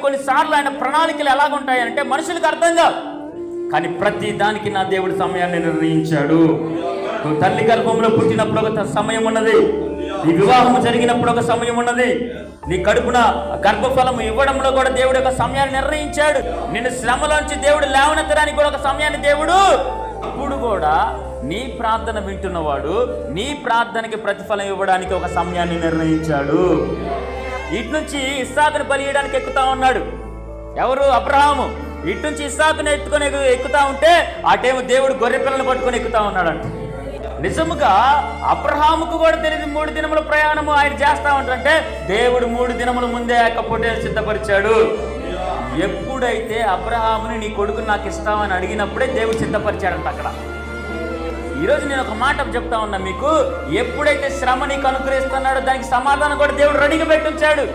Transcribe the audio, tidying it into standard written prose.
కొన్నిసార్లు ఆయన ప్రణాళికలు ఎలాగుంటాయంటే మనుషులకు అర్థం కాదు, కానీ ప్రతి దానికి నా దేవుడు సమయాన్ని నిర్ణయించాడు. నువ్వు తల్లి గర్భంలో పుట్టినప్పుడు ఒక సమయం ఉన్నది, నీ వివాహం జరిగినప్పుడు ఒక సమయం ఉన్నది, నీ కడుపున గర్భఫలము ఇవ్వడంలో కూడా దేవుడు ఒక సమయాన్ని నిర్ణయించాడు. నిన్ను శ్రమలోంచి దేవుడు లేవనెత్తడానికి కూడా ఒక సమయాన్ని దేవుడు, ఇప్పుడు కూడా నీ ప్రార్థన వింటున్నవాడు నీ ప్రార్థనకి ప్రతిఫలం ఇవ్వడానికి ఒక సమయాన్ని నిర్ణయించాడు. ఇటు నుంచి ఇస్సాకుని బలి ఇవ్వడానికి ఎక్కుతా ఉన్నాడు. ఎవరు? అబ్రహాము. ఇటు నుంచి ఇస్సాకుని ఎత్తుకొని ఎక్కుతా ఉంటే అటేమో దేవుడు గొర్రె పిల్లలు పట్టుకొని ఎక్కుతా ఉన్నాడంట. నిజముగా అబ్రహాముకు కూడా తెలియదు 3 దినముల ప్రయాణము ఆయన చేస్తా ఉంటాడంటే దేవుడు 3 దినముల ముందే ఆ యొక్క పొట్టేలు సిద్ధపరిచాడు. ఎప్పుడైతే అబ్రహాముని నీ కొడుకుని నాకు ఇస్తామని అడిగినప్పుడే దేవుడు సిద్ధపరిచాడంట అక్కడ. ఈరోజు నేను ఒక మాట చెప్తా ఉన్నా మీకు, ఎప్పుడైతే శ్రమ నీకు అనుగ్రహిస్తున్నాడో దానికి సమాధానం కూడా దేవుడు రెడీగా పెట్టి ఉంచాడు.